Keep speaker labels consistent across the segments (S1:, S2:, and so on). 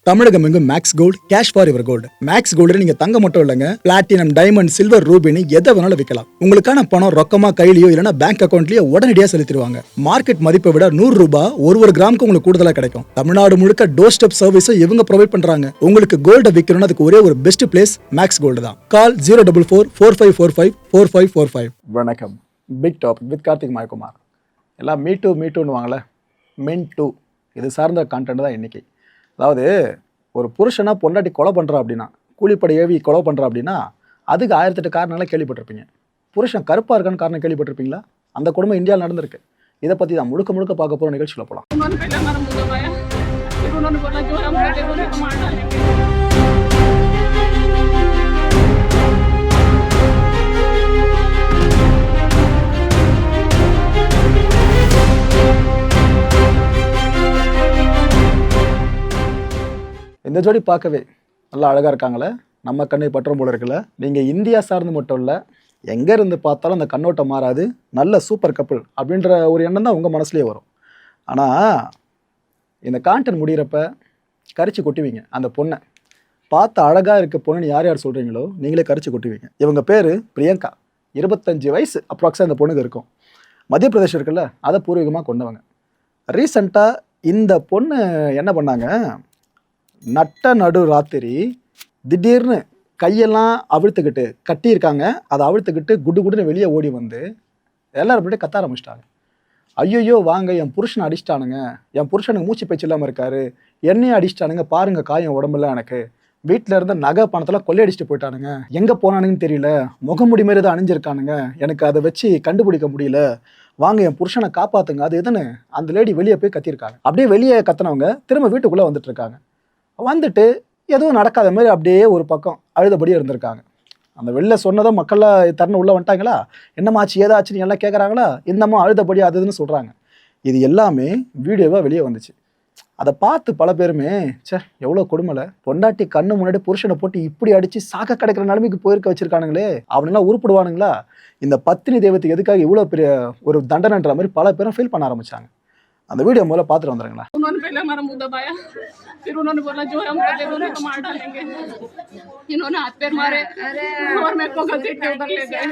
S1: தமிழகம் எங்கும் maths gold cash for your gold. Maths gold நீங்க தங்க மட்டும் இல்லைங்க, பிளாட்டினம், டைமண்ட், சில்வர், ரூபினி எதை வேணாலும் விற்கலாம். உங்களுக்கான பணம் ரொக்கமா கையிலயோ இல்லைன்னா பேங்க் அக்கௌண்ட்லயோ உடனடியாக செலுத்திடுவாங்க. மார்க்கெட் மதிப்பை விட 100 ரூபாய் ஒரு கிராமுக்கு உங்களுக்கு கூடுதலாக கிடைக்கும். தமிழ்நாடு முழுக்க டோர் ஸ்டெப் சர்வீஸும் இவங்க ப்ரொவைட் பண்றாங்க. உங்களுக்கு கோல்ட விற்கணும்னு அதுக்கு ஒரே ஒரு பெஸ்ட் பிளேஸ் மேக்ஸ் கோல்டு தான். கால் 04445454545. வணக்கம். Big topic with Karthik Mayakumar. எல்லாம் மீட்டுன்னு வாங்கல, மென் டூ இது சார்ந்த கான்டென்ட் தான் இன்னைக்கு. அதாவது ஒரு புருஷனா பொண்டாட்டி கொலை பண்ணுறா அப்படின்னா, கூலிப்படை ஏவி கொலை பண்ணுறா அப்படின்னா அதுக்கு 1008 காரணங்களை கேள்விப்பட்டிருப்பீங்க. புருஷன் கருப்பாக இருக்கான்னு காரணம் கேள்விப்பட்டிருப்பீங்களா? அந்த குடும்பம் இந்தியாவில் நடந்திருக்கு. இதை பற்றி தான் முழுக்க பார்க்க போகிற நிகழ்ச்சியில் போகலாம். இந்த ஜோடி பார்க்கவே நல்லா அழகாக இருக்காங்களே, நம்ம கண்ணை பற்றும் போல இருக்குல்ல. நீங்கள் இந்தியா சார்ந்து மட்டும் இல்லை, எங்கே இருந்து பார்த்தாலும் அந்த கண்ணோட்டம் மாறாது. நல்ல சூப்பர் கப்பிள் அப்படின்ற ஒரு எண்ணம் தான் உங்கள் மனசுலேயே வரும். ஆனால் இந்த கான்டென்ட் முடிகிறப்ப கரிச்சு கொட்டுவீங்க. அந்த பொண்ணை பார்த்து அழகாக இருக்க பொண்ணுன்னு யார் சொல்கிறீங்களோ நீங்களே கரிச்சு கொட்டுவீங்க. இவங்க பேர் பிரியங்கா. 25 வயசு அப்ராக்ஸாக இந்த பொண்ணுக்கு இருக்கும். மத்திய பிரதேசம் இருக்குல்ல, அதை பூர்வீகமாக கொண்டவங்க. ரீசெண்டாக இந்த பொண்ணு என்ன பண்ணாங்க, நட்ட நடு ராத்திரி திடீர்னு கையெல்லாம் அவிழ்த்துக்கிட்டு கட்டியிருக்காங்க. அதை அவிழ்த்துக்கிட்டு குடுன்னு வெளியே ஓடி வந்து எல்லாரும் அப்படியே கத்த ஆரம்பிச்சிட்டாங்க. ஐயோ வாங்க, என் புருஷனை அடிச்சிட்டானுங்க, என் புருஷனுக்கு மூச்சு பேச்சு இல்லாமல் இருக்காரு, என்னையும் அடிச்சிட்டானுங்க, பாருங்க காயம் உடம்புல, எனக்கு வீட்டில் இருந்த நகை பணத்தெல்லாம் கொள்ளையடிச்சிட்டு போயிட்டானுங்க, எங்கே போனானுங்கன்னு தெரியல, முகமுடி மாரி தான் அணிஞ்சிருக்கானுங்க, எனக்கு அதை வச்சு கண்டுபிடிக்க முடியல, வாங்க என் புருஷனை காப்பாற்றுங்க, அது எதுன்னு அந்த லேடி வெளியே போய் கத்திருக்காங்க. அப்படியே வெளியே கத்தினவங்க திரும்ப வீட்டுக்குள்ளே வந்துட்டு இருக்காங்க. வந்துட்டு எதுவும் நடக்காத மாதிரி அப்படியே ஒரு பக்கம் அழுதபடியே இருந்திருக்காங்க. அந்த வெளில சொன்னதும் மக்கள்லாம் தருணம் உள்ளே வந்துட்டாங்களா, என்னமாச்சு ஏதாச்சுன்னு எல்லாம் கேட்குறாங்களா, இந்தம்மா அழுதபடி அதுன்னு சொல்கிறாங்க. இது எல்லாமே வீடியோவாக வெளியே வந்துச்சு. அதை பார்த்து பல பேருமே சே எவ்வளோ கொடுமலை, பொண்டாட்டி கண்ணு முன்னாடி புருஷனை போட்டு இப்படி அடித்து சாக்க கிடைக்கிற நிலைமைக்கு போயிருக்க வச்சிருக்கானுங்களே, அவனுங்களாம் உருப்பிடுவானுங்களா, இந்த பத்தினி தெய்வத்துக்கு எதுக்காக இவ்வளோ பெரிய ஒரு தண்டனைன்ற மாதிரி பல பேரும் ஃபீல் பண்ண ஆரம்பிச்சாங்க. அந்த வீடியோ முதல்ல பார்த்துட்டு வந்துடுங்களா.
S2: फिर उन्होंने बोला जो हम कर लेंगे तो मार डालेंगे। इन्होंने हाथ पैर मारे और मेरे को घसीट के उधर ले गए।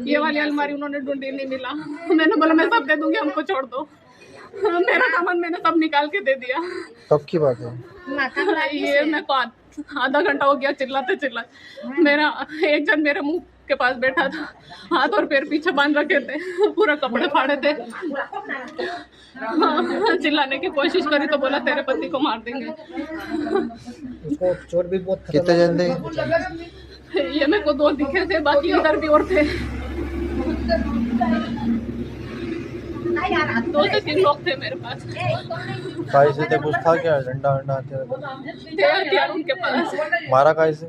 S2: ये वाली अलमारी उन्होंने ढूंढी, नहीं मिला। मैंने बोला मैं सब दे दूंगी, हमको छोड़ दो। मेरा सामान मैंने सब निकाल के दे दिया।
S1: कब की बात है
S2: ये? मैं को आधा घंटा हो गया चिल्लाते। मेरा एक जन मेरे मुंह के पास बैठा था, हाथ और पैर पीछे बांध रखे थे, पूरा कपड़े फाड़े थे। चिल्लाने की कोशिश करी तो बोला तेरे पति को मार देंगे।
S1: चोट भी बहुत कितने जन थे?
S2: ये मेरे को 2 दिखे थे, बाकी इधर भी और थे। 2 से 3 लोग थे मेरे पास।
S3: कैसे थे, कुछ था क्या, डंडा थे
S2: हथियार उनके पास।
S3: मारा कैसे?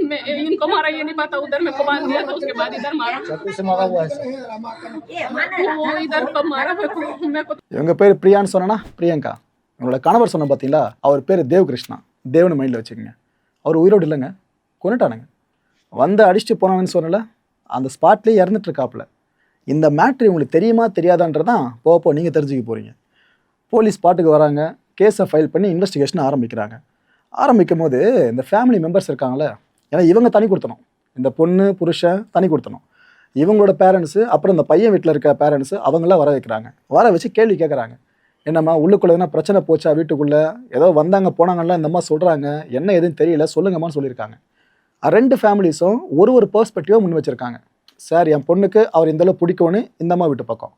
S2: मैं इनको मारा ये नहीं पता, उधर मेरे को बांध दिया था, उसके बाद इधर मारा।
S3: चाकू से मारा हुआ है
S2: वो इधर कब मारा मेरे को।
S1: இவங்க பேர் பிரியான்னு சொன்னா பிரியங்கா. இவங்களோட கணவர் சொன்ன பார்த்தீங்களா, அவர் பேர் தேவ் கிருஷ்ணா. தேவனு மைண்டில் வச்சுக்கோங்க. அவர் உயிரோடு இல்லைங்க, கொண்டுட்டானுங்க. வந்து அடிச்சுட்டு போனாங்கன்னு சொன்னல, அந்த ஸ்பாட்லேயே இறந்துட்டு இருக்காப்புல. இந்த மேட்ரு உங்களுக்கு தெரியுமா தெரியாதான்றதான் போக நீங்கள் தெரிஞ்சுக்க போகிறீங்க. போலீஸ் ஸ்பாட்டுக்கு வராங்க, கேஸை ஃபைல் பண்ணி இன்வெஸ்டிகேஷன் ஆரம்பிக்கிறாங்க. ஆரம்பிக்கும் போது இந்த ஃபேமிலி மெம்பர்ஸ் இருக்காங்களே, ஏன்னா இவங்க தனி கொடுத்தணும், இந்த பொண்ணு புருஷன் தனி கொடுத்தணும், இவங்களோட பேரண்ட்ஸு, அப்புறம் இந்த பையன் வீட்டில் இருக்க பேரண்ட்ஸு, அவங்களாம் வர வைக்கிறாங்க. வர வச்சு கேள்வி கேட்குறாங்க. என்னம்மா உள்ளுக்குள்ளே எதுனா பிரச்சனை போச்சா, வீட்டுக்குள்ளே ஏதோ வந்தாங்க போனாங்கலாம் இந்த மாதிரி சொல்கிறாங்க, என்ன எதுன்னு தெரியல சொல்லுங்கம்மான்னு சொல்லியிருக்காங்க. 2 ஃபேமிலிஸும் ஒரு பெர்ஸ்பெக்டிவாக முன் வச்சுருக்காங்க. சார் என் பொண்ணுக்கு அவர் இந்தளவு பிடிக்கும்னு இந்தம்மா வீட்டு பக்கம்,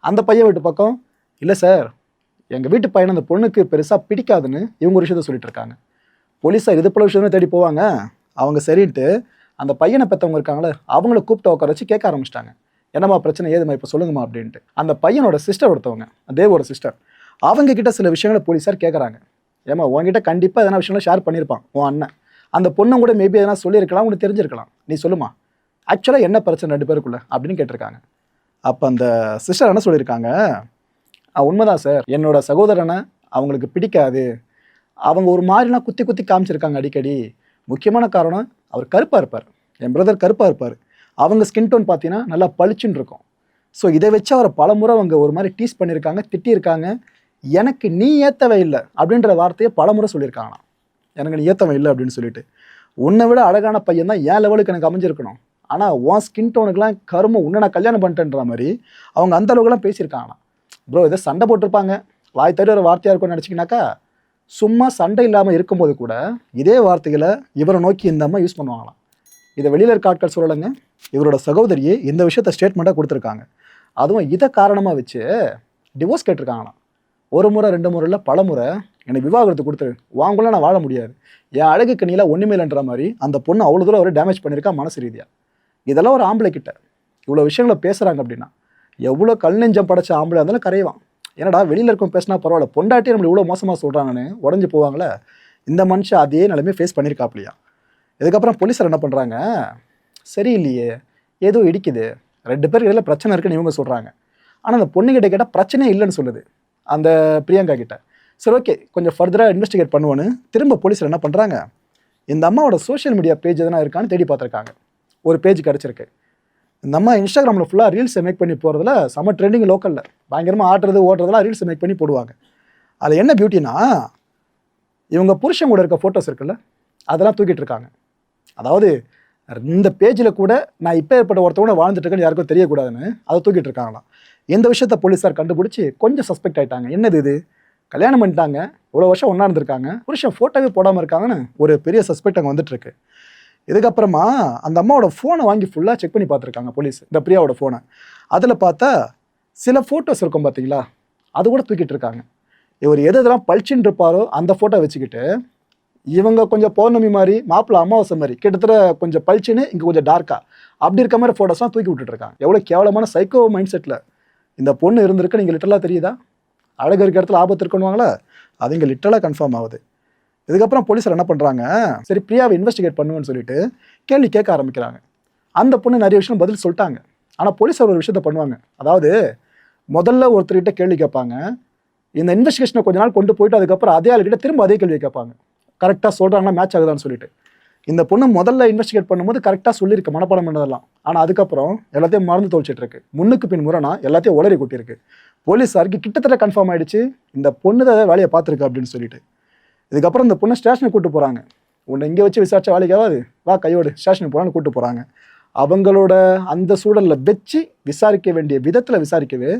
S1: அந்த பையன் வீட்டு பக்கம் இல்லை சார் எங்கள் வீட்டு பையனை அந்த பொண்ணுக்கு பெருசாக பிடிக்காதுன்னு இவங்க ஒரு விஷயத்த சொல்லிட்டு இருக்காங்க. போலீஸார் இது போல விஷயம் தேடி போவாங்க. அவங்க சரின்ட்டு அந்த பையனை பெற்றவங்க இருக்காங்களே, அவங்கள கூப்பிட்டு உட்கார வச்சு கேட்க ஆரம்பிச்சிட்டாங்க. என்னம்மா பிரச்சனை, ஏதுமா இப்போ சொல்லுங்கம்மா அப்படின்ட்டு. அந்த பையனோட சிஸ்டர் ஒருத்தவங்க, தேவோட சிஸ்டர், அவங்க கிட்ட சில விஷயங்களை போலீஸார் கேட்குறாங்க. ஏமா உங்ககிட்ட கண்டிப்பாக எதனா விஷயங்களை ஷேர் பண்ணியிருப்பான் உன் அண்ணன், அந்த பொண்ணை கூட மேபி எதனா சொல்லியிருக்கலாம், உனக்கு தெரிஞ்சிருக்கலாம், நீ சொல்லுமா ஆக்சுவலாக என்ன பிரச்சனை 2 பேருக்குள்ள அப்படின்னு கேட்டிருக்காங்க. அப்போ அந்த சிஸ்டர் என்ன சொல்லியிருக்காங்க, உண்மைதான் சார், என்னோட சகோதரனை அவங்களுக்கு பிடிக்காது, அவங்க ஒரு மாதிரிலாம் குத்தி காமிச்சிருக்காங்க அடிக்கடி. முக்கியமான காரணம் அவர் கருப்பாக இருப்பார், என் பிரதர் கருப்பாக இருப்பார், அவங்க ஸ்கின் டோன் பார்த்தீங்கன்னா நல்லா பளிச்சுன்னு இருக்கும். ஸோ இதை வச்சு அவரை பலமுறை அவங்க ஒரு மாதிரி டீஸ் பண்ணியிருக்காங்க, திட்டியிருக்காங்க. எனக்கு நீ ஏற்றவே இல்லை அப்படின்ற வார்த்தையை பலமுறை சொல்லியிருக்காங்களாம். எனக்கு நீ ஏற்றவன் இல்லை அப்படின்னு சொல்லிட்டு. உன்னை விட அழகான பையன் தான் என் லெவலுக்கு எனக்கு அமைஞ்சிருக்கணும், ஆனால் உன் ஸ்கின் டோனுக்குலாம் கரும உன்னை நான் கல்யாணம் பண்ணிட்டேன்ற மாதிரி அவங்க அந்த அளவுக்குலாம் பேசியிருக்காங்க. ப்ரோ இதை சண்டை போட்டிருப்பாங்க, வாய் தவிர ஒரு வார்த்தையாக இருக்கும்னு நினச்சிக்கினாக்கா, சும்மா சண்டை இல்லாமல் இருக்கும்போது கூட இதே வார்த்தைகளை இவரை நோக்கி இந்த அம்மா யூஸ் பண்ணுவாங்களாம். இதை வெளியில் இருக்க ஆட்கள் சொல்லலைங்க, இவரோட சகோதரியே இந்த விஷயத்த ஸ்டேட்மெண்ட்டாக கொடுத்துருக்காங்க. அதுவும் இதை காரணமாக வச்சு டிவோர்ஸ் கேட்டிருக்காங்களாம். ஒரு முறை 2 முறை இல்லை, பல முறை எனக்கு விவாகரத்து கொடுத்துரு, வாங்கலாம் நான் வாழ முடியாது, என் அழகுக்கு நீலாம் ஒன்றுமே இல்லைன்ற மாதிரி அந்த பொண்ணு அவ்வளோ தூரம் அவர் டேமேஜ் பண்ணியிருக்கா மனசு ரீதியாக. இதெல்லாம் ஒரு ஆம்பளை கிட்ட இவ்வளோ விஷயங்களை பேசுகிறாங்க அப்படின்னா எவ்வளோ கல் நெஞ்சம் படைச்ச ஆம்பளை இருந்தாலும் கரைவான். என்னடா வெளியில் இருக்கும் பேசினா பரவாயில்ல, பொண்டாட்டி நம்மளை இவ்வளோ மோசமாக சொல்கிறாங்கன்னு உடஞ்சி போவாங்களே, இந்த மனுஷன் அதே நிலைமையை ஃபேஸ் பண்ணியிருக்காப்லையா. இதுக்கப்புறம் போலீஸார் என்ன பண்ணுறாங்க, சரியில்லையே ஏதோ இடிக்குது, 2 பேருக்கு இடையில பிரச்சனை இருக்குன்னு இவங்க சொல்கிறாங்க. ஆனால் அந்த பொண்ணுக்கிட்ட கேட்டால் பிரச்சனையே இல்லைன்னு சொல்லுது அந்த பிரியங்கா கிட்ட. சரி ஓகே கொஞ்சம் ஃபர்தராக இன்வெஸ்டிகேட் பண்ணுவோன்னு திரும்ப போலீஸில் என்ன பண்ணுறாங்க, இந்த அம்மாவோட சோஷியல் மீடியா பேஜ் எதனா இருக்கான்னு தேடி பார்த்துருக்காங்க. ஒரு பேஜ் கிடச்சிருக்கு. இந்த அம்மா இன்ஸ்டாகிராமில் ஃபுல்லாக ரீல்ஸை மேக் பண்ணி போகிறதுல செம்ம ட்ரெண்டிங், லோக்கலில் பயங்கரமாக ஆட்டுறது ஓட்டுறதுலாம் ரீல்ஸை மேக் பண்ணி போடுவாங்க. அதில் என்ன பியூட்டினா, இவங்க புருஷன் கூட இருக்க ஃபோட்டோஸ் இருக்குல்ல அதெல்லாம் தூக்கிட்டு இருக்காங்க. அதாவது இந்த பேஜில் கூட நான் இப்போ ஏற்பட்ட ஒருத்தவங்க வாழ்ந்துட்டு இருக்கேன்னு யாருக்கும் தெரியக்கூடாதுன்னு அதை தூக்கிட்டு இருக்காங்களாம். இந்த விஷயத்த போலீஸார் கண்டுபிடிச்சி கொஞ்சம் சஸ்பெக்ட் ஆகிட்டாங்க. என்னது இது, கல்யாணம் பண்ணிட்டாங்க, இவ்வளோ வருஷம் ஒன்றா இருந்திருக்காங்க, புருஷன் ஃபோட்டோவே போடாமல் இருக்காங்கன்னு ஒரு பெரிய சஸ்பெக்ட் அங்கே வந்துட்டுருக்கு. இதுக்கப்புறமா அந்த அம்மாவோட ஃபோனை வாங்கி ஃபுல்லாக செக் பண்ணி பார்த்துருக்காங்க போலீஸ், இந்த பிரியாவோட ஃபோனை. அதில் பார்த்தா சில ஃபோட்டோஸ் இருக்கும் பார்த்தீங்களா, அது கூட தூக்கிட்டு இருக்காங்க. இவர் எதெல்லாம் பளிச்சுன்னு இருப்பாரோ அந்த ஃபோட்டோ வச்சுக்கிட்டு இவங்க கொஞ்சம் பௌர்ணமி மாதிரி, மாப்பிள்ளை அமாவாசை மாதிரி, கிட்டத்தட்ட கொஞ்சம் பளிச்சுன்னு இங்கே கொஞ்சம் டார்க்காக அப்படி இருக்க மாதிரி ஃபோட்டோஸ்லாம் தூக்கி விட்டுட்ருக்காங்க. எவ்வளோ கேவலமான சைக்கோ மைண்ட் செட்டில் இந்த பொண்ணு இருந்திருக்கு நீங்கள் லிட்டரலாக தெரியுதா. அழகு இருக்க இடத்துல ஆபத்து இருக்குன்னுவாங்களா, அது இங்கே லிட்டரலாக கன்ஃபார்ம் ஆகுது. இதுக்கப்புறம் போலீஸார் என்ன பண்ணுறாங்க, சரி பிரியாவை இன்வெஸ்டிகேட் பண்ணுவேன்னு சொல்லிட்டு கேள்வி கேட்க ஆரம்பிக்கிறாங்க. அந்த பொண்ணு நிறைய விஷயம் பதில் சொல்லிட்டாங்க. ஆனால் போலீஸார் ஒரு விஷயத்த பண்ணுவாங்க, அதாவது முதல்ல ஒருத்தர்கிட்ட கேள்வி கேட்பாங்க, இந்த இன்வெஸ்டிகேஷனை கொஞ்ச நாள் கொண்டு போயிட்டு அதுக்கப்புறம் அதே ஆளுகிட்ட திரும்ப அதே கேள்வி கேட்பாங்க, கரெக்டாக சொல்கிறாங்கன்னா மேட்ச் ஆகுதான்னு சொல்லிட்டு. இந்த பொண்ணு முதல்ல இன்வெஸ்டிகேட் பண்ணும்போது கரெக்டாக சொல்லியிருக்கு மனப்பாடம் பண்ணதெல்லாம், ஆனால் அதுக்கப்புறம் எல்லாத்தையும் மறந்து தொலைச்சிட்டு இருக்கு, முன்னுக்கு பின் முரணா எல்லாத்தையும் உளறி கொட்டியிருக்கு. போலீஸாருக்கு கிட்டத்தட்ட கன்ஃபார்ம் ஆகிடுச்சு இந்த பொண்ணு தான் வேலையை பார்த்துருக்கு அப்படின்னு சொல்லிட்டு. இதுக்கப்புறம் இந்த பொண்ணை ஸ்டேஷனுக்கு கூப்பிட்டு போகிறாங்க. உன்னை இங்கே வச்சு விசாரிச்சா வேலைக்காவது, வா கையோடு ஸ்டேஷனுக்கு போகிறான்னு கூப்பிட்டு போகிறாங்க. அவங்களோட அந்த சூழலில் வச்சு விசாரிக்க வேண்டிய விதத்தில் விசாரிக்கவே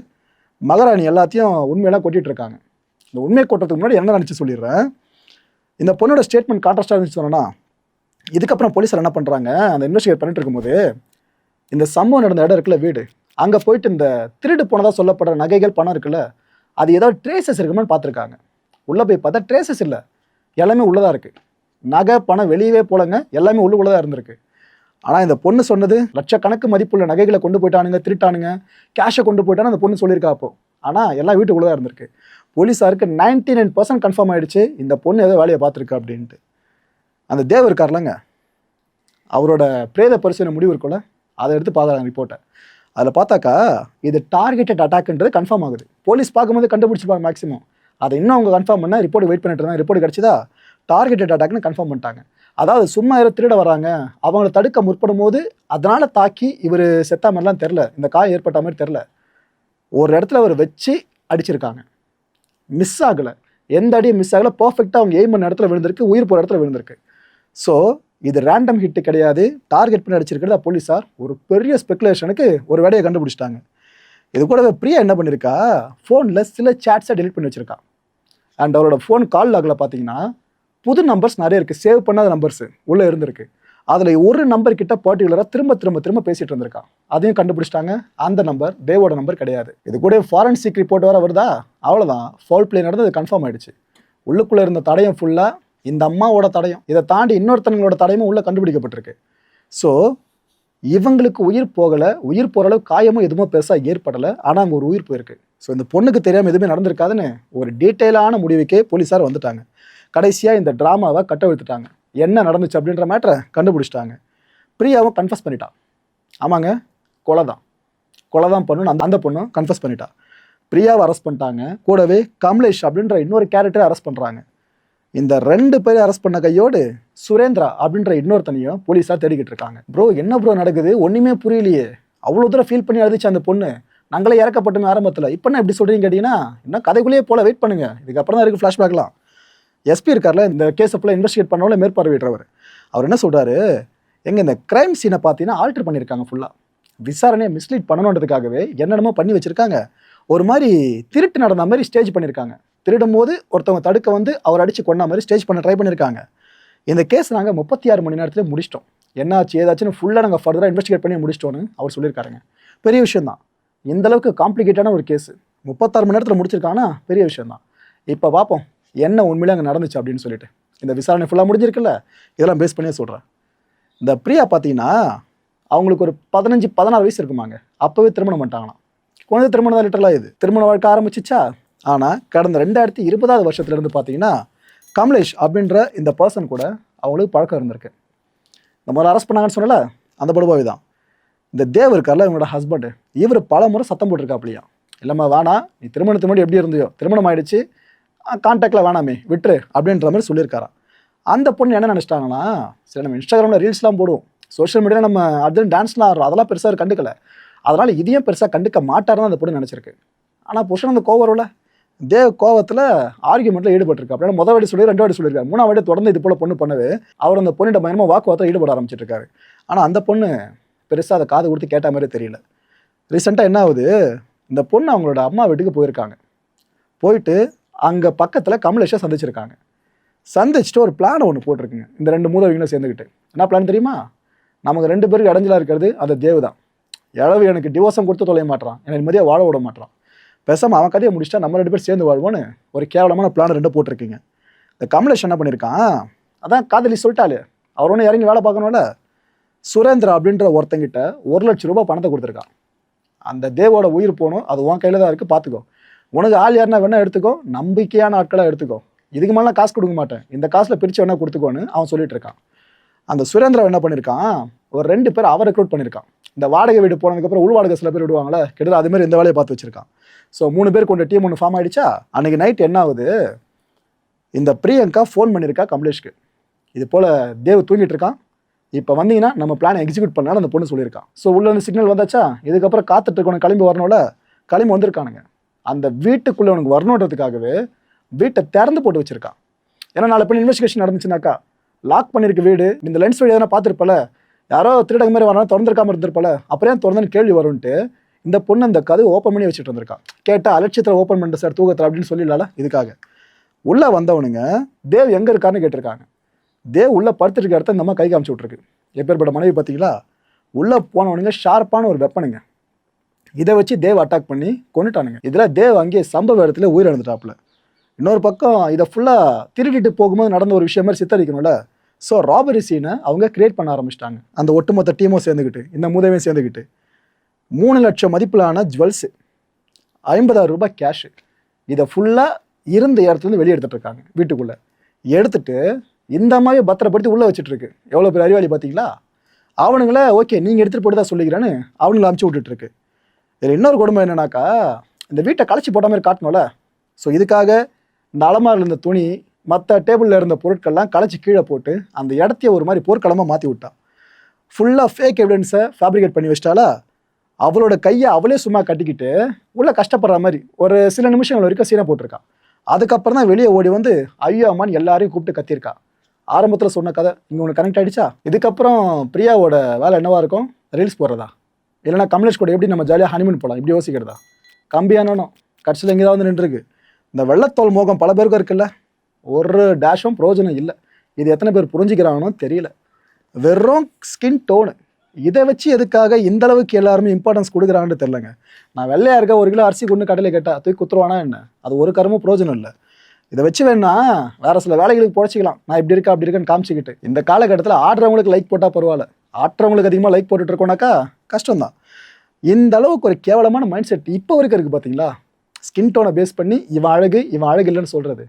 S1: மகாராணி எல்லாத்தையும் உண்மையெல்லாம் கொட்டிகிட்டு இருக்காங்க. இந்த உண்மையை கொட்டுறதுக்கு முன்னாடி என்ன நினச்சி சொல்லிடுறேன், இந்த பொண்ணோட ஸ்டேட்மெண்ட் கான்ட்ராஸ்டாக இருந்துச்சு சொன்னோன்னா. இதுக்கப்புறம் போலீஸார் என்ன பண்ணுறாங்க, அந்த இன்வெஸ்டிகேட் பண்ணிட்டு இருக்கும்போது இந்த சம்பவம் நடந்த இடம் இருக்குல்ல வீடு, அங்கே போயிட்டு இந்த திருடு போனதாக சொல்லப்படுற நகைகள் பணம் இருக்குல்ல, அது ஏதாவது ட்ரேசஸ் இருக்குமான்னு பார்த்துருக்காங்க. உள்ளே போய் பார்த்தா ட்ரேசஸ் இல்லை, எல்லாமே உள்ளதாக இருக்குது. நகை பணம் வெளியவே போலங்க, எல்லாமே உள்ளதாக இருந்திருக்கு. ஆனால் இந்த பொண்ணு சொன்னது லட்சக்கணக்கு மதிப்புள்ள நகைகளை கொண்டு போயிட்டானுங்க, திருட்டானுங்க, கேஷை கொண்டு போயிட்டான்னு அந்த பொண்ணு சொல்லியிருக்கா அப்போ. ஆனால் எல்லாம் வீட்டுக்குள்ளதாக இருந்திருக்கு. போலீஸாருக்கு 99% கன்ஃபார்ம் ஆகிடுச்சு இந்த பொண்ணு ஏதோ வேலையை பார்த்துருக்கு அப்படின்ட்டு. அந்த தேவ் இருக்கார்லங்க, அவரோட பிரேத பரிசோதனை முடிவு இருக்குல்ல, அதை எடுத்து பார்க்குறாங்க ரிப்போர்ட்டை. அதில் பார்த்தாக்கா இது டார்கெட்டட் அட்டாக்ன்றது கன்ஃபார்ம் ஆகுது. போலீஸ் பார்க்கும்போது கண்டுபிடிச்சிப்பாங்க மேக்ஸிமம். அதை இன்னும் அவங்க கன்ஃபார்ம் பண்ண ரிப்போர்ட் வெயிட் பண்ணிட்டு இருந்தாங்க. ரிப்போர்ட் கிடச்சிதா, டார்கெட்டட் அட்டாக்னு கன்ஃபார்ம் பண்ணிட்டாங்க. அதாவது சும்மா யாரோ திருட வராங்க, அவங்கள தடுக்க முற்படும் போது அதனால் தாக்கி இவர் செத்தா மாதிரிலாம் தெரில, இந்த காயம் ஏற்பட்ட மாதிரி தெரில, ஒரு இடத்துல அவர் வச்சு அடிச்சிருக்காங்க. மிஸ் ஆகலை, எந்த அடியும் மிஸ் ஆகலை, பர்ஃபெக்டாக அவங்க எய்ம் பண்ண இடத்துல விழுந்திருக்கு, உயிர் போகிற இடத்துல விழுந்திருக்கு. ஸோ இது ரேண்டம் ஹிட்டு கிடையாது, டார்கெட் பண்ணி அடிச்சிருக்கிறதா போலீஸார் ஒரு பெரிய ஸ்பெகுலேஷனுக்கு ஒரு வேலையை கண்டுபிடிச்சிட்டாங்க. இது கூட பிரியா என்ன பண்ணியிருக்கா, ஃபோனில் சில சேட்ஸை டெலிட் பண்ணி வச்சுருக்கா. அண்ட் அவரோட ஃபோன் கால் லாகில் பார்த்தீங்கன்னா புது நம்பர்ஸ் நிறைய இருக்குது, சேவ் பண்ணாத நம்பர்ஸு உள்ளே இருந்திருக்கு. அதில் ஒரு நம்பர் கிட்ட பர்டிகுலராக திரும்ப பேசிகிட்டு இருந்திருக்கா. அதையும் கண்டுபிடிச்சிட்டாங்க. அந்த நம்பர் தேவோட நம்பர் கிடையாது. இது கூட ஃபாரன்சிக் ரிப்போர்ட் வர வருதா, அவ்வளோதான், ஃபவுல் பிளே நடந்து அது கன்ஃபார்ம் ஆகிடுச்சு. உள்ளுக்குள்ளே இருந்த தடயம் ஃபுல்லாக இந்த அம்மாவோட தடயம், இதை தாண்டி இன்னொருத்தவங்களோட தடயமும் உள்ளே கண்டுபிடிக்கப்பட்டிருக்கு. ஸோ இவங்களுக்கு உயிர் போகலை, உயிர் போகிற அளவு காயமும் எதுவும் பெருசாக ஏற்படலை, ஆனால் அங்கே ஒரு உயிர் போயிருக்கு. ஸோ இந்த பொண்ணுக்கு தெரியாமல் எதுவுமே நடந்திருக்காதுன்னு ஒரு டீட்டெயிலான முடிவுக்கே போலீஸார் வந்துட்டாங்க. கடைசியாக இந்த ட்ராமாவை கட்டவிழ்த்துட்டாங்க. என்ன நடந்துச்சு அப்படின்ற மேட்டரை கண்டுபிடிச்சிட்டாங்க. பிரியாவும் கன்ஃபஸ் பண்ணிட்டான், ஆமாங்க கொலை தான் பண்ணணும் அந்த பொண்ணும் கன்ஃபஸ் பண்ணிட்டா. பிரியாவை அரெஸ்ட் பண்ணிட்டாங்க. கூடவே கமலேஷ் அப்படின்ற இன்னொரு கேரக்டரை அரெஸ்ட் பண்ணுறாங்க. இந்த 2 பேரை அரெஸ்ட் பண்ண கையோடு சுரேந்திரா அப்படின்ற இன்னொருத்தனையும் போலீஸார் தேடிக்கிட்டு இருக்காங்க. ப்ரோ என்ன ப்ரோ நடக்குது, ஒன்றுமே புரியலையே, அவ்வளோ தூரம் ஃபீல் பண்ணி அழுதுச்சு அந்த பொண்ணு, நாங்களே இறக்கப்பட்டோமே ஆரம்பத்தில், இப்போ என்ன இப்படி சொல்கிறீங்க கேட்டிங்கன்னா இன்னும் கதைக்குள்ளேயே போல, வெயிட் பண்ணுங்கள், இதுக்கப்புறம் தான் இருக்குது ஃப்ளாஷ்பேக்லாம். எஸ்பி இருக்கார்ல, இந்த கேஸை ஃபுல்லாக இன்வெஸ்டிகேட் பண்ணவங்கள மேற்பார்வையிடுறவர். அவர் என்ன சொல்கிறாரு, இந்த கிரைம் சீனை பார்த்தீங்கன்னா ஆல்டர் பண்ணியிருக்காங்க ஃபுல்லாக. விசாரணையை மிஸ்லீட் பண்ணணுன்றதுக்காகவே என்னென்னமோ பண்ணி வச்சுருக்காங்க. ஒரு மாதிரி திருட்டு நடந்த மாதிரி ஸ்டேஜ் பண்ணியிருக்காங்க. திருடும் போது ஒருத்தவங்க தடுக்க வந்து அவர் அடித்து கொண்ட மாதிரி ஸ்டேஜ் பண்ண ட்ரை பண்ணியிருக்காங்க. இந்த கேஸ் நாங்கள் 36 மணி நேரத்தில் முடிச்சிட்டோம். என்னாச்சு ஏதாச்சுன்னு ஃபுல்லாக நாங்கள் ஃபர்தராக இன்வெஸ்டிகேட் பண்ணி முடிச்சிட்டோன்னு அவர் சொல்லியிருக்காருங்க. பெரிய விஷயம் தான். இந்தளவுக்கு காம்ப்ளிகேட்டான ஒரு கேஸு 36 மணி நேரத்தில் முடிச்சிருக்காங்கன்னா பெரிய விஷயம் தான். இப்போ பார்ப்போம் என்ன உண்மையிலே அங்கே நடந்துச்சு அப்படின்னு சொல்லிட்டு. இந்த விசாரணை ஃபுல்லாக முடிஞ்சிருக்குல்ல, இதெல்லாம் பேஸ் பண்ணியே சொல்கிறேன். இந்த பிரியா பார்த்தீங்கன்னா அவங்களுக்கு ஒரு 15-16 வயசு இருக்குமாங்க. அப்போவே திருமணம் பண்ணிட்டாங்களாம். குழந்தை திருமணம் தான் லிட்டரலாக இது. திருமண வாழ்க்கை ஆரம்பிச்சிச்சா. ஆனால் கடந்த 2020 வருஷத்துலேருந்து பார்த்தீங்கன்னா கமலேஷ் அப்படின்ற இந்த பர்சன் கூட அவங்களுக்கு பழக்கம் இருந்திருக்கு. இந்த மாதிரி அரெஸ்ட் பண்ணாங்கன்னு சொன்னல, அந்த படுபாவி தான் இந்த தேவ் இருக்கார்ல, இவங்களோட ஹஸ்பண்டு. இவர் பல முறை சத்தம் போட்டிருக்காப்லையா, இல்லைம்மா வேணாம், நீ திருமணத்துக்கு முன்னாடி எப்படி இருந்தியோ, திருமணம் ஆகிடுச்சு, கான்டாக்டில் வேணாமே விட்டுரு அப்படின்ற மாதிரி சொல்லியிருக்காராம். அந்த பொண்ணு என்ன நினச்சிட்டாங்கன்னா, சரி நம்ம இன்ஸ்டாகிராமில் ரீல்ஸ்லாம் போடுவோம், சோஷியல் மீடியாவில் நம்ம அர்ஜென்ட் டான்ஸ்லாம் ஆடுறோம், அதெல்லாம் பெருசாக கண்டுக்கலை, அதனால் இதையும் பெருசாக கண்டுக்க மாட்டாருன்னு அந்த பொண்ணு நினச்சிருக்கு. ஆனால் புருஷன் அந்த கோவரோல தேவ் கோவத்தில் ஆர்கியூமெண்ட்டில் ஈடுபட்டிருக்கு. அப்படின்னா முதல் வாட்டி சொல்லி 2 வாட்டி சொல்லியிருக்காரு. 3ஆவது வாட்டி தொடர்ந்து இது போல் பொண்ணு பண்ணவே அவர் அந்த பொண்ணிட்ட பயணமாக வாக்குவாதத்தில் ஈடுபட ஆரம்பிச்சிட்ருக்காரு. ஆனால் அந்த பொண்ணு பெருசாக அதை காது கொடுத்து கேட்ட மாதிரி தெரியல. ரீசெண்டாக என்ன ஆகுது, இந்த பொண்ணு அவங்களோட அம்மா வீட்டுக்கு போயிருக்காங்க. போயிட்டு அங்கே பக்கத்தில் கமலேஷை சந்திச்சிருக்காங்க. சந்திச்சுட்டு ஒரு பிளானை ஒன்று போட்டிருக்குங்க இந்த 2 மூதவிங்களும் சேர்ந்துக்கிட்டு. என்ன பிளான் தெரியுமா, நமக்கு 2 பேருக்கு இடைஞ்சலாக இருக்கிறது அந்த தேவ் தான். இளவு எனக்கு டிவோர்ஸும் கொடுத்து தொலைய மாட்டான், எனக்கு நிம்மதியாக வாழ விட மாட்டான், பேசாமல் அவன் கதையை முடிச்சிட்டா நம்ம 2 பேர் சேர்ந்து வாழ்வோன்னு ஒரு கேவலமான பிளான் 2 போட்டிருக்கீங்க. இந்த கமலேஷ் என்ன பண்ணியிருக்கான், அதான் காதலி சொல்லிட்டாலே, அவர் ஒன்று இறங்கி வேலை பார்க்கணும்ல, சுரேந்திரா அப்படின்ற ஒருத்தங்கிட்ட 1 லட்சம் ரூபாய் பணத்தை கொடுத்துருக்கான். அந்த தேவோட உயிர் போகணும், அது உன் கையில் தான் இருக்குது, பார்த்துக்கோ, உனக்கு ஆள் யாருன்னா வேணா எடுத்துக்கோ, நம்பிக்கையான ஆட்களாக எடுத்துக்கோ, இதுக்கு மேலாம் காசு கொடுக்க மாட்டேன், இந்த காசில் பிரித்து வேணா கொடுத்துக்கோன்னு அவன் சொல்லிட்டு இருக்கான். அந்த சுரேந்திரா என்ன பண்ணியிருக்கான், ஒரு 2 பேர் அவரை ரெக்ரூட் பண்ணியிருக்கான். இந்த வாடகை வீடு போனதுக்கப்புறம் உள் வாடகை சில பேர் விடுவாங்களே, கிட்டத்தட்ட அதுமாரி இந்த வேலையை பார்த்து வச்சிருக்கான். ஸோ 3 பேர் கொண்ட டீம் ஒன்று ஃபார்ம் ஆகிடுச்சா. அன்றைக்கி நைட் என்ன ஆகுது, இந்த பிரியங்கா ஃபோன் பண்ணியிருக்கா கமலேஷ்க்கு, இது போல் தேவ் தூங்கிட்டு இருக்கான், இப்போ வந்தீங்கன்னா நம்ம பிளானை எக்ஸிக்யூட் பண்ணாலும் அந்த பொண்ணு சொல்லியிருக்கான். ஸோ உள்ள இருந்து சிக்னல் வந்தாச்சா, இதுக்கப்புறம் காத்துட்டு இருக்கணும், கிளம்பி வரணும்ல, கிளம்பி வந்திருக்கானுங்க. அந்த வீட்டுக்குள்ளே உனக்கு வரணுன்றதுக்காகவே வீட்டை திறந்து போட்டு வச்சுருக்கான். ஏன்னா நாளை பண்ணி இன்வெஸ்டிகேஷன் நடந்துச்சுனாக்கா லாக் பண்ணியிருக்க வீடு, இந்த லென்ஸ் வழி எதனா பார்த்துருப்பல, யாரோ திருடங்க மாதிரி வரணும், திறந்துருக்காமல் இருந்திருப்பல, அப்புறம் திறந்துன்னு கேள்வி வரும்ன்ட்டு இந்த பொண்ணு அந்த கதவு ஓப்பன் பண்ணி வச்சுட்டு வந்திருக்கான். கேட்டால் அலட்சியத்தில் ஓப்பன் பண்ணிட்டு சார் தூக்கத்தில் அப்படின்னு சொல்லிடல. இதுக்காக உள்ளே வந்தவனுங்க தேவ் எங்கே இருக்கான்னு கேட்டிருக்காங்க. தேவ் உள்ளே படுத்துருக்க இடத்த இந்த அம்மா கை காமிச்சு விட்ருக்கு. எப்பேற்பட்ட மனைவி பார்த்தீங்களா. உள்ளே போனவனுங்க ஷார்ப்பான ஒரு வெப்பனுங்க, இதை வச்சு தேவ் அட்டாக் பண்ணி கொண்டுட்டானுங்க. இதில் தேவ் அங்கேயே சம்பவ இடத்துல உயிரிழந்துட்டாப்புல. இன்னொரு பக்கம் இதை ஃபுல்லாக திருடிட்டு போகும்போது நடந்த ஒரு விஷயம் மாதிரி சித்தரிக்கணும்ல. ஸோ ராபரி சீனை அவங்க கிரியேட் பண்ண ஆரம்பிச்சிட்டாங்க. அந்த ஒட்டுமொத்த டீமும் சேர்ந்துக்கிட்டு, இந்த மூதவையும் சேர்ந்துக்கிட்டு 3 லட்சம் மதிப்பிலான ஜுவல்ஸு, 50,000 ரூபாய் கேஷு, இதை ஃபுல்லாக இருந்த இடத்துலேருந்து வெளியே எடுத்துகிட்டு இருக்காங்க. வீட்டுக்குள்ளே எடுத்துகிட்டு இந்த மாதிரி பத்திரப்படுத்தி உள்ளே வச்சுட்ருக்கு. எவ்வளோ பேர் அறிவாளி பார்த்தீங்களா. அவனுங்கள ஓகே நீங்கள் எடுத்துகிட்டு போட்டு தான் சொல்லிக்கிறேன்னு அவனுங்களை அமுச்சு விட்டுட்டுருக்கு. இதில் இன்னொரு கொடுமை என்னன்னாக்கா, இந்த வீட்டை களைச்சி போட்ட மாதிரி காட்டணும்ல. ஸோ இதுக்காக இந்த அலமாரில் இருந்த துணி, மற்ற டேபிளில் இருந்த பொருட்கள்லாம் களைச்சி கீழே போட்டு அந்த இடத்தையே ஒரு மாதிரி போர்க்களமாக மாற்றி விட்டான். ஃபுல்லாக ஃபேக் எவிடன்ஸை ஃபேப்ரிகேட் பண்ணி வச்சிட்டாலா. அவளோட கையை அவளே சும்மா கட்டிக்கிட்டு உள்ளே கஷ்டப்படுற மாதிரி ஒரு சில நிமிஷங்கள் வரைக்கும் சீனை போட்டிருக்கான். அதுக்கப்புறம் தான் வெளியே ஓடி வந்து ஐயோ அம்மான்னு எல்லாரையும் கூப்பிட்டு கத்திருக்கா. ஆரம்பத்தில் சொன்ன கதை இங்கே ஒன்று கனெக்ட் ஆகிடுச்சா. இதுக்கப்புறம் பிரியாவோட வேலை என்னவா இருக்கும், ரீல்ஸ் போடுறதா, இல்லைனா கமலேஷ் கூட எப்படி நம்ம ஜாலியாக ஹனிமூன் போகலாம் இப்படி யோசிக்கிறதா. கம்பியானோ கடைசியில் எங்கே தான் வந்து நின்றுருக்கு. இந்த வெள்ளத்தோல் மோகம் பல பேருக்கும் இருக்குல்ல, ஒரு டேஷும் பிரயோஜனம் இல்லை. இது எத்தனை பேர் புரிஞ்சுக்கிறாங்கன்னு தெரியல. வெறும் ஸ்கின் டோனு, இதை வச்சு எதுக்காக இந்த அளவுக்கு எல்லாருமே இம்பார்ட்டன்ஸ் கொடுக்குறாங்கன்னு தெரிலங்க. நான் வெள்ளையாக இருக்க 1 கிலோ அரிசி கொண்டு கடையில் கேட்டால் தூக்கி குத்துருவானா என்ன, அது ஒரு கரமும் பிரயோஜனம் இல்லை. இதை வச்சு வேணா வேறு சில வேலைகளுக்கு பொழைச்சிக்கலாம். நான் இப்படி இருக்கேன் அப்படி இருக்கேன்னு காமிச்சிக்கிட்டு இந்த காலகட்டத்தில் ஆடுறவங்களுக்கு லைக் போட்டால் பரவாயில்ல, ஆட்டுறவங்களுக்கு அதிகமாக லைக் போட்டுட்டு இருக்கோனாக்கா கஷ்டம்தான். இந்த அளவுக்கு ஒரு கேவலமான மைண்ட் செட் இப்போ வரைக்கும் இருக்குது பார்த்தீங்களா. ஸ்கின் டோனை பேஸ் பண்ணி இவன் அழகு இவன் அழகு இல்லைன்னு சொல்கிறது.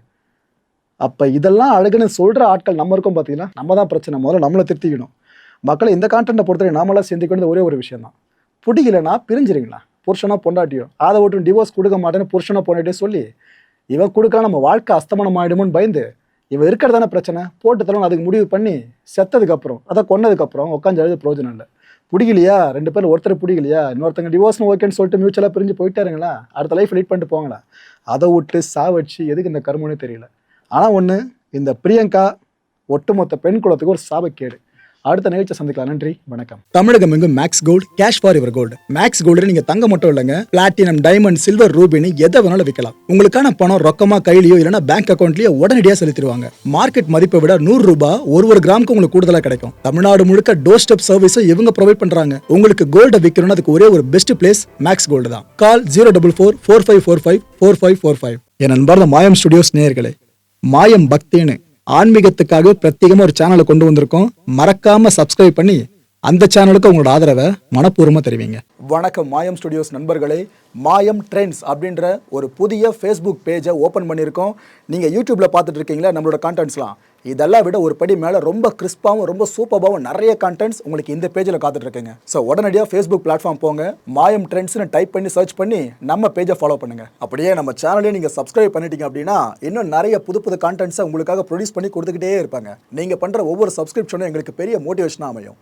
S1: அப்போ இதெல்லாம் அழகுன்னு சொல்கிற ஆட்கள் நம்ம இருக்கோம் பார்த்தீங்களா, நம்ம தான் பிரச்சனை. முதல்ல நம்மளை திருத்திக்கணும். மக்களை இந்த கான்டென்ட்டை பொறுத்தவரை நாமெல்லாம் சிந்திக்க வேண்டியது ஒரே ஒரு விஷயம் தான். பிடிக்கலன்னா பிரிஞ்சிருங்களா, புருஷனோ பொண்டாட்டியோ, அதை விட்டு டிவோர்ஸ் கொடுக்க மாட்டேன்னு புருஷனோ பொண்டாட்டியோ சொல்லி இவன் கொடுக்கலாம் நம்ம வாழ்க்கை அஸ்தமனம் ஆகிடுமோன்னு பயந்து இவன் இருக்கிறதான பிரச்சனை போட்டு தரணும். அதுக்கு முடிவு பண்ணி செத்ததுக்கப்புறம் அதை கொன்னதுக்கப்புறம் உட்காந்து எழுத பிரயோஜனம் இல்லை. பிடிக்கலையா 2 பேர் ஒருத்தர் பிடிக்கலையா, இன்னொருத்தங்க டிவோர்ஸ்னு ஓகேன்னு சொல்லிட்டு மியூச்சுவலாக பிரிஞ்சு போயிட்டாருங்களா, அடுத்த லைஃப் லீட் பண்ணிட்டு போங்களா. அதை விட்டு சாவடிச்சு எதுக்கு இந்த கருமனே தெரியல. ஆனால் ஒன்று, இந்த பிரியங்கா ஒட்டுமொத்த பெண் குலத்துக்கு ஒரு சாபக்கேடு. அடுத்த நிகழ்ச்சி சந்திக்கலாம். நன்றி, வணக்கம். தமிழகம் எங்கும் maths gold, cash for your gold. Maths gold நீங்க தங்க மட்டும் இல்லைங்க, பிளாட்டினம், டைமண்ட், சில்வர், ரூபினி எதை வேணாலும் விற்கலாம். உங்களுக்கான பணம் ரொக்கமா கையிலயோ இல்லைன்னா பேங்க் அக்கௌண்ட்லயோ உடனடியாக செலுத்திடுவாங்க. மார்க்கெட் மதிப்பை விட 100 ரூபாய் ஒரு கிராமுக்கு உங்களுக்கு கூடுதலா கிடைக்கும். தமிழ்நாடு முழுக்க டோர் ஸ்டெப் சர்வீஸை இவங்க ப்ரொவைட் பண்றாங்க. உங்களுக்கு கோல்ட விற்கணும்னு அதுக்கு ஒரே ஒரு பெஸ்ட் பிளேஸ் மேக்ஸ் கோல்டு தான். கால் 04445454545. என் அன்பார்ந்த மாயம் ஸ்டுடியோஸ் நேயர்களே, மாயம் பக்தின்னு ஆன்மீகத்துக்காக பிரத்யேகமா ஒரு சேனலை கொண்டு வந்திருக்கோம். மறக்காம சப்ஸ்கிரைப் பண்ணி அந்த சேனலுக்கு உங்களோட ஆதரவை மனப்பூர்வமா தெரிவிங்க. வணக்கம் மாயம் ஸ்டுடியோஸ் நண்பர்களே. மாயம் ட்ரெண்ட்ஸ் அப்படின்ற ஒரு புதிய ஃபேஸ்புக் பேஜை ஓப்பன் பண்ணியிருக்கோம். நீங்கள் யூடியூப்பில் பார்த்துட்டு இருக்கீங்களா நம்மளோட கான்டென்ட்ஸ்லாம், இதெல்லாம் விட ஒரு படி மேலே ரொம்ப கிறிஸ்பாகவும் ரொம்ப சூப்பராகவும் நிறைய கான்டென்ட்ஸ் உங்களுக்கு இந்த பேஜில் காத்துட்ருக்குங்க. ஸோ உடனடியாக ஃபேஸ்புக் பிளாட்ஃபார்ம் போங்க, மாயம் ட்ரெண்ட்ஸ்னு டைப் பண்ணி சர்ச் பண்ணி நம்ம பேஜை ஃபாலோ பண்ணுங்கள். அப்படியே நம்ம சேனலையும் நீங்கள் சப்ஸ்கிரைப் பண்ணிட்டீங்க அப்படின்னா இன்னும் நிறைய புது கான்டென்ட்ஸை உங்களுக்காக ப்ரொடியூஸ் பண்ணி கொடுத்துக்கிட்டே இருப்பாங்க. நீங்கள் பண்ணுற ஒவ்வொரு சப்ஸ்கிரிப்ஷனும் எங்களுக்கு பெரிய மோட்டிவேஷனாக அமையும்.